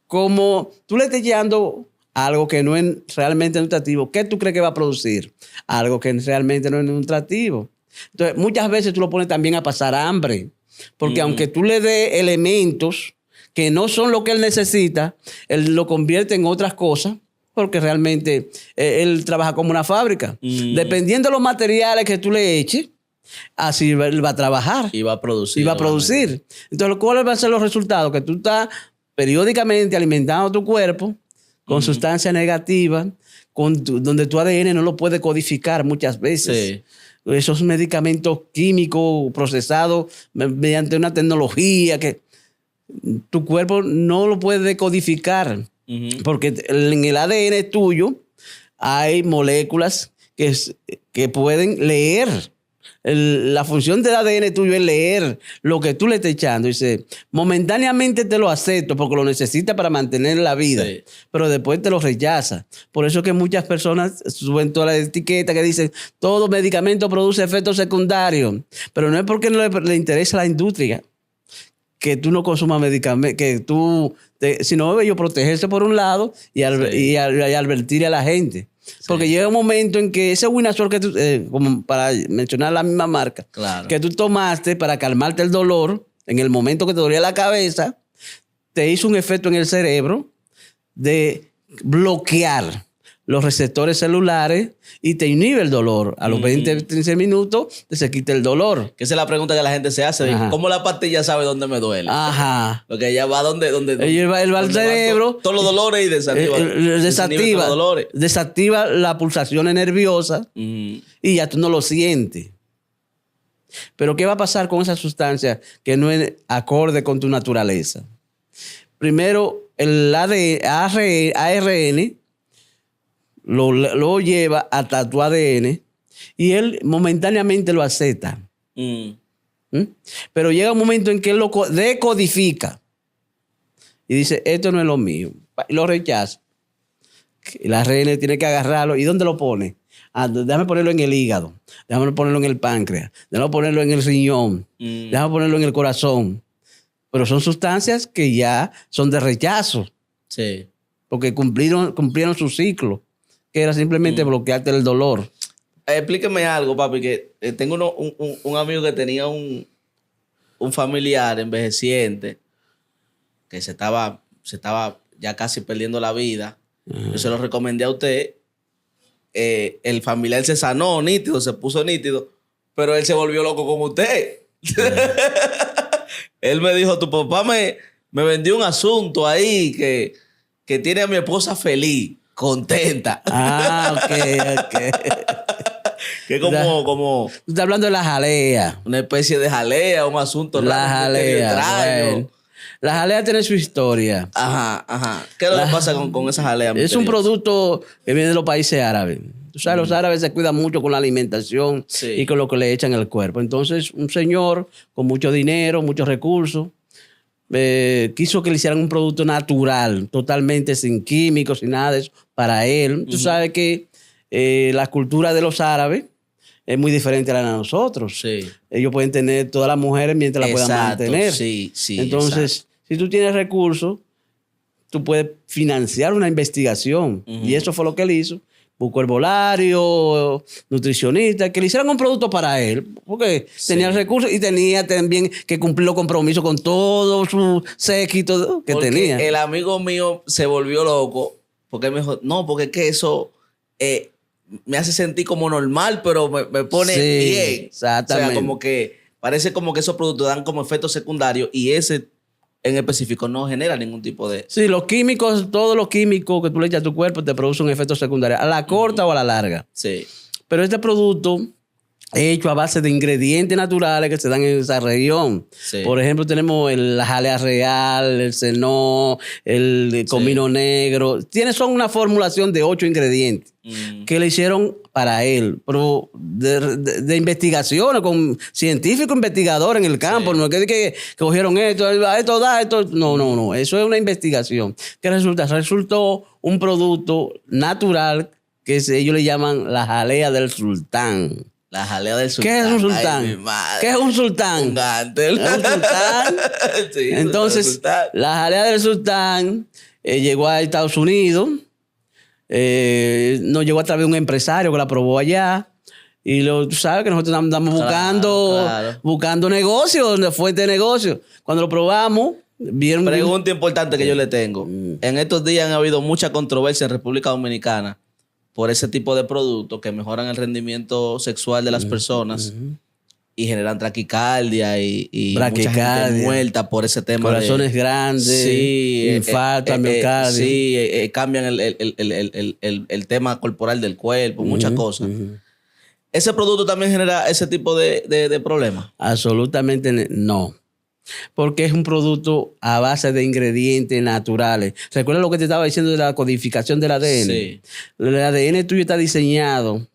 como tú le estés echando algo que no es realmente nutritivo, ¿qué tú crees que va a producir? Algo que realmente no es nutritivo. Entonces, muchas veces tú lo pones también a pasar hambre. Porque aunque tú le des elementos que no son lo que él necesita, él lo convierte en otras cosas. Porque realmente él trabaja como una fábrica. Dependiendo de los materiales que tú le eches, así él va a trabajar. Y va a producir. Y va a producir. Entonces, ¿cuáles van a ser los resultados? Que tú estás periódicamente alimentando tu cuerpo con sustancias negativas, donde tu ADN no lo puede codificar muchas veces. Sí. Esos medicamentos químicos procesados mediante una tecnología que tu cuerpo no lo puede decodificar. Ujú. Porque en el ADN tuyo hay moléculas que pueden leer. La función del ADN tuyo es leer lo que tú le estás echando. Dice, momentáneamente te lo acepto porque lo necesitas para mantener la vida, Sí. pero después te lo rechaza. Por eso es que muchas personas suben todas las etiquetas que dicen, todo medicamento produce efectos secundarios, pero no es porque no le interesa a la industria que tú no consumas medicamentos, que tú, sino ellos protegerse por un lado y advertir a la gente. Porque llega un momento en que ese Winazol que tú, como para mencionar la misma marca, Claro. que tú tomaste para calmarte el dolor, en el momento que te dolía la cabeza, te hizo un efecto en el cerebro de bloquear los receptores celulares y te inhibe el dolor. A los 20, 15 minutos se quita el dolor. Que esa es la pregunta que la gente se hace. De Ajá. ¿cómo la pastilla sabe dónde me duele? Ajá. Porque ella va donde Él va al cerebro. todos los dolores y desactiva. desinhibe todos los dolores. Desactiva las pulsaciones nerviosas Ujú. y ya tú no lo sientes. Pero ¿qué va a pasar con esa sustancia que no es acorde con tu naturaleza? Primero, el ARN lo lleva hasta tu ADN y él momentáneamente lo acepta. Mm. ¿Mm? Pero llega un momento en que él lo decodifica y dice, esto no es lo mío. Y lo rechaza. El ARN tiene que agarrarlo. ¿Y dónde lo pone? Déjame ponerlo en el hígado. Déjame ponerlo en el páncreas. Déjame ponerlo en el riñón. Déjame ponerlo en el corazón. Pero son sustancias que ya son de rechazo. Sí. Porque cumplieron su ciclo, que era simplemente bloquearte el dolor. Explíqueme algo, papi, que tengo un amigo que tenía un familiar envejeciente que se estaba ya casi perdiendo la vida. Yo se lo recomendé a usted. El familiar se sanó nítido, se puso nítido, pero él se volvió loco con usted. Él me dijo, tu papá me vendió un asunto ahí que tiene a mi esposa feliz, contenta. Ok. Que como Tú estás hablando de la jalea. una especie de jalea, un asunto La raro, jalea. extraño. Bueno. La jalea tiene su historia. Ajá. ¿Qué es lo que pasa con esa jalea? Es un misteriosa? producto que viene de los países árabes. Tú sabes, los árabes se cuidan mucho con la alimentación Sí. y con lo que le echan al cuerpo. Entonces, un señor con mucho dinero, muchos recursos, quiso que le hicieran un producto natural, totalmente sin químicos, sin nada de eso, para él. Tú sabes que la cultura de los árabes es muy diferente a la de nosotros. Sí. Ellos pueden tener todas las mujeres mientras las puedan Exacto, mantener. sí, Entonces, si tú tienes recursos, tú puedes financiar una investigación. Y eso fue lo que él hizo. Buscó herbolario, nutricionista, que le hicieran un producto para él, porque tenía recursos y tenía también que cumplir los compromisos con todo su séquito que Porque tenía. el amigo mío se volvió loco porque él me dijo, no, porque es que eso me hace sentir como normal, pero me pone Sí, bien. exactamente. O sea, como que parece como que esos productos dan como efectos secundarios y ese en específico no genera ningún tipo de... Sí, los químicos, todos los químicos que tú le echas a tu cuerpo te producen un efecto secundario, a la corta o a la larga. Sí. Pero este producto es hecho a base de ingredientes naturales que se dan en esa región. Sí. Por ejemplo, tenemos la jalea real, el cenó, el comino negro. Son una formulación de 8 ingredientes que le hicieron para él, pero de investigaciones con científicos investigadores en el campo. No es que cogieron esto da, esto. No. Eso es una investigación. ¿Qué resulta? Resultó un producto natural que ellos le llaman la jalea del sultán. La jalea del sultán. ¿Qué es un Ay, sultán? mi madre. ¿Qué es un sultán? Un gántel. ¿Es un sultán? Sí, Entonces, sultán. la jalea del sultán llegó a Estados Unidos. Nos llegó a través de un empresario que la probó allá. Y tú sabes que nosotros andamos buscando negocios, fuente de negocio. Cuando lo probamos, vieron... Pregunta importante que yo le tengo. En estos días han habido mucha controversia en República Dominicana por ese tipo de productos que mejoran el rendimiento sexual de las personas y generan taquicardia y mucha gente muerta por ese tema. Corazones grandes, infarto, miocardio. Sí, cambian el tema corporal del cuerpo, muchas cosas. ¿Ese producto también genera ese tipo de problemas? Absolutamente no. Porque es un producto a base de ingredientes naturales. ¿Recuerda lo que te estaba diciendo de la codificación del ADN? Sí. El ADN tuyo está diseñado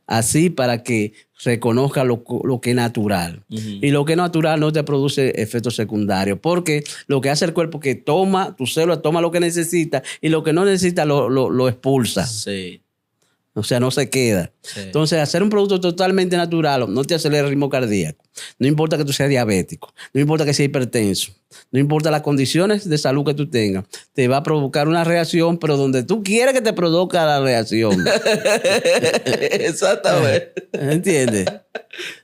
así para que reconozca lo que es natural. Y lo que es natural no te produce efectos secundarios. Porque lo que hace el cuerpo es que toma, tu célula toma lo que necesita y lo que no necesita lo expulsa. Sí. O sea, no se queda. Sí. Entonces, hacer un producto totalmente natural no te acelera el ritmo cardíaco. No importa que tú seas diabético. No importa que seas hipertenso. No importa las condiciones de salud que tú tengas. Te va a provocar una reacción, pero donde tú quieres que te produzca la reacción. Exactamente. ¿Entiendes?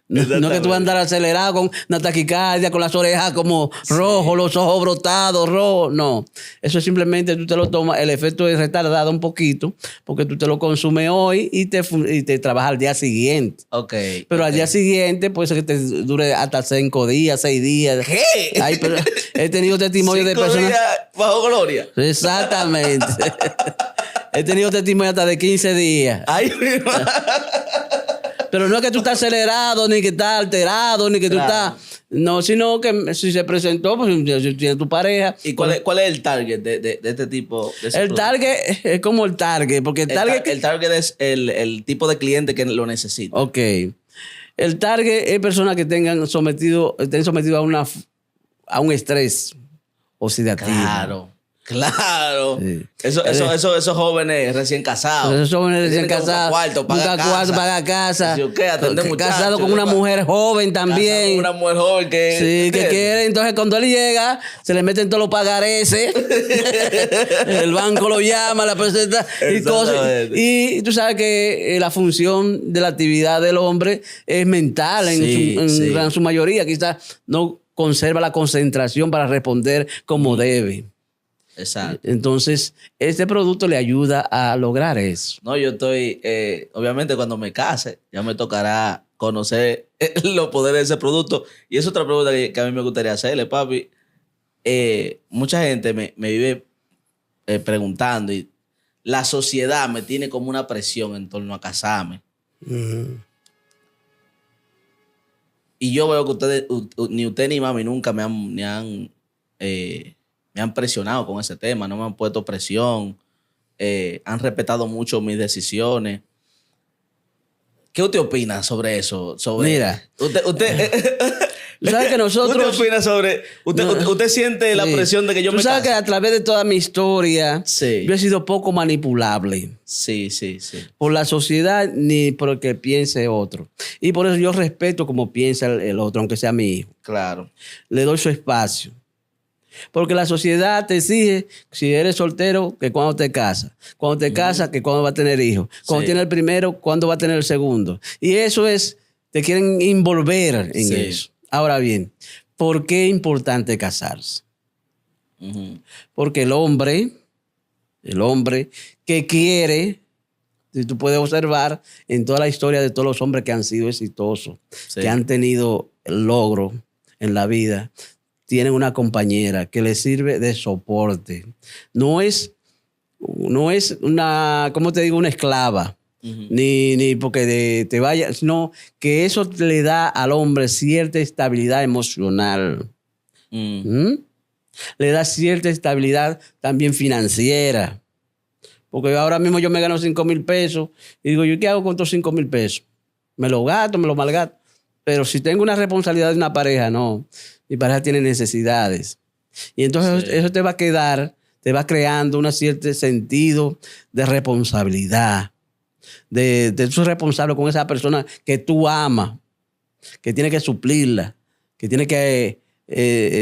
No que tú vas a andar acelerado con una taquicardia, con las orejas como rojos, los ojos brotados, rojos. No. Eso es simplemente tú te lo tomas, el efecto es retardado un poquito, porque tú te lo consumes hoy y te trabaja al día siguiente. Ok. Pero al día siguiente puede ser que te dure hasta 5 días, 6 días. ¿Qué? Ay, pero he tenido testimonio de 5 personas. días bajo gloria. Exactamente. He tenido testimonio hasta de 15 días. Ay, mi madre. Pero no es que tú estás acelerado, ni que estás alterado, ni que tú estás... No, sino que si se presentó, pues si tienes tu pareja... ¿Y cuál es el target de este tipo? De ese El producto? target es como el target, porque el target... El target es el tipo de cliente que lo necesita. Ok. El target es personas que estén sometidos a un estrés oxidativo. Claro. Claro. Sí. Esos jóvenes recién casados. Esos jóvenes recién Tienen que buscar casados, cuarto, paga casa. paga casa. Sí, ok, atender muchachos, Casado con una después- mujer joven Casado también. con una mujer joven que... Sí, que ¿entiendes? quiere. Entonces, cuando él llega, se le meten todos los pagareces. El banco lo llama, la presenta y cosas. Exactamente. Y tú sabes que la función de la actividad del hombre es mental Sí, sí. en su mayoría. Quizás no conserva la concentración para responder como debe. Exacto. Entonces, este producto le ayuda a lograr eso. No, yo estoy... obviamente, cuando me case, ya me tocará conocer los poderes de ese producto. Y es otra pregunta que a mí me gustaría hacerle, papi. Mucha gente me vive preguntando y la sociedad me tiene como una presión en torno a casarme. Y yo veo que ustedes, ni usted ni mami nunca me han presionado con ese tema, no me han puesto presión, han respetado mucho mis decisiones. ¿Qué usted opina sobre eso? Mira. Usted Tú sabes que nosotros... ¿Usted opina sobre...? ¿Usted siente la Sí. presión de que yo Tú me sabes que case? a través de toda mi historia, Sí. yo he sido poco manipulable Sí. por la sociedad ni por el que piense otro. Y por eso yo respeto como piensa el otro, aunque sea mi hijo. Claro. Le doy su espacio. Porque la sociedad te exige, si eres soltero, que cuando te casas. Cuando te casas, que cuando va a tener hijos. Cuando Sí. tiene el primero, cuando va a tener el segundo. Y eso es, te quieren envolver en Sí. eso. Ahora bien, ¿por qué es importante casarse? Ujú. Porque el hombre que quiere, si tú puedes observar en toda la historia de todos los hombres que han sido exitosos, Sí. que han tenido el logro en la vida, tienen una compañera que les sirve de soporte. No es una, ¿cómo te digo? Una esclava. Ujú. Ni porque te vaya, sino que eso le da al hombre cierta estabilidad emocional. Mm. ¿Mm? Le da cierta estabilidad también financiera. Porque ahora mismo yo me gano 5,000 pesos y digo, ¿yo qué hago con estos 5,000 pesos? Me lo gasto, me lo malgasto. Pero si tengo una responsabilidad de una pareja, no. Mi pareja tiene necesidades. Y entonces Sí. eso te va a quedar, te va creando un cierto sentido de responsabilidad. De ser responsable con esa persona que tú amas, que tiene que suplirla, que tiene que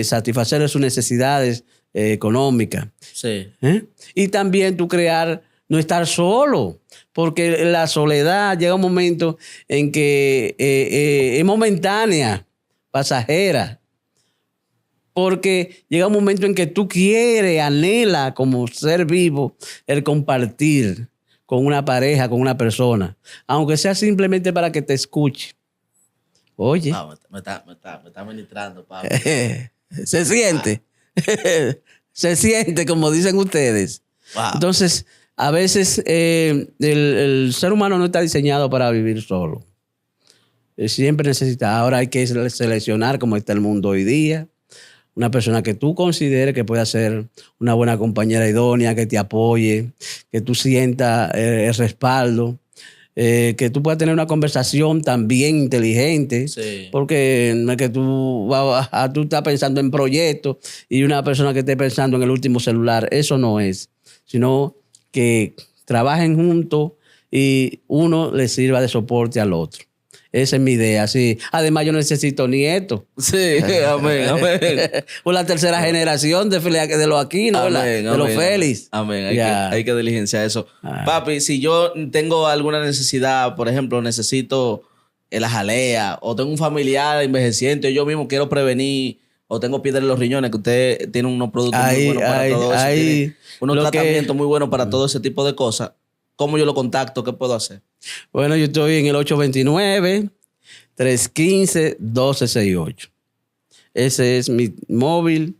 satisfacer sus necesidades económicas. Sí. Y también tú crear, no estar solo, porque la soledad llega un momento en que es momentánea, pasajera. Porque llega un momento en que tú quieres, anhela como ser vivo el compartir con una pareja, con una persona, aunque sea simplemente para que te escuche. Oye, Ah, me está ministrando, papi. se siente, se siente como dicen ustedes. Wow. Entonces, a veces el ser humano no está diseñado para vivir solo. Siempre necesita, ahora hay que seleccionar cómo está el mundo hoy día. Una persona que tú consideres que pueda ser una buena compañera idónea, que te apoye, que tú sientas el respaldo, que tú puedas tener una conversación también inteligente, Sí. porque no es que tú estás pensando en proyectos y una persona que esté pensando en el último celular, eso no es, sino que trabajen juntos y uno le sirva de soporte al otro. Esa es mi idea, sí. Además, yo necesito nietos. Sí, amén. Por la tercera generación de los Aquinos, ¿verdad? De los Félix. Amén. Ya. Hay que diligenciar eso. Ah. Papi, si yo tengo alguna necesidad, por ejemplo, necesito la jalea o tengo un familiar envejeciente, yo mismo quiero prevenir o tengo piedra en los riñones, que usted tiene unos productos muy buenos para todo eso, tiene unos tratamientos muy buenos para todo ese tipo de cosas. ¿Cómo yo lo contacto? ¿Qué puedo hacer? Bueno, yo estoy en el 829-315-1268. Ese es mi móvil.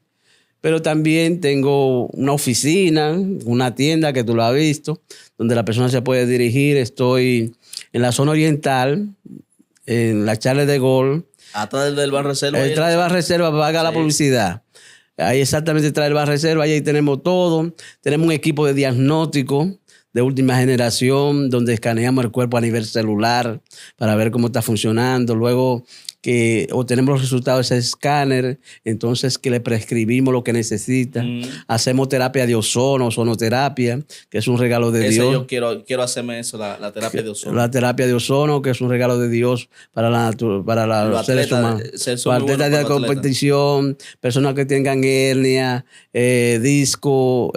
Pero también tengo una oficina, una tienda que tú lo has visto, donde la persona se puede dirigir. Estoy en la zona oriental, en la Charles de Gaulle. Atrás del Bar Reserva. Detrás del Bar Reserva, paga la publicidad. Ahí exactamente detrás del Bar Reserva, ahí tenemos todo. Tenemos un equipo de diagnóstico de última generación, donde escaneamos el cuerpo a nivel celular para ver cómo está funcionando. Luego que obtenemos los resultados de ese escáner, entonces que le prescribimos lo que necesita. Hacemos terapia de ozono, ozonoterapia, que es un regalo de Eso Dios. yo quiero hacerme eso, la terapia de ozono. La terapia de ozono, que es un regalo de Dios para los seres humanos. Para atletas de competición, personas que tengan hernia, disco,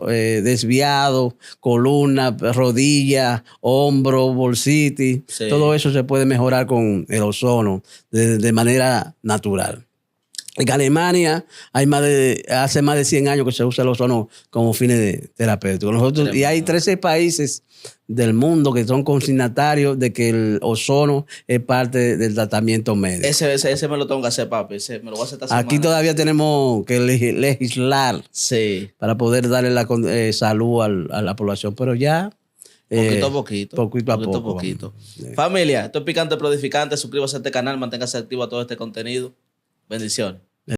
desviado, columna, rodilla, hombro, bolsitis. Sí. Todo eso se puede mejorar con el ozono de manera natural. En Alemania hace más de 100 años que se usa el ozono como fines terapéuticos. Y hay 13 países del mundo que son consignatarios de que el ozono es parte del tratamiento médico. Ese me lo tengo que hacer, papi. Ese me lo voy a hacer esta semana. Aquí todavía tenemos que legislar para poder darle la salud a la población, pero ya... Poquito a poquito. Familia, esto es Picante Prodificante. Suscríbase a este canal, manténgase activo a todo este contenido. Bendiciones.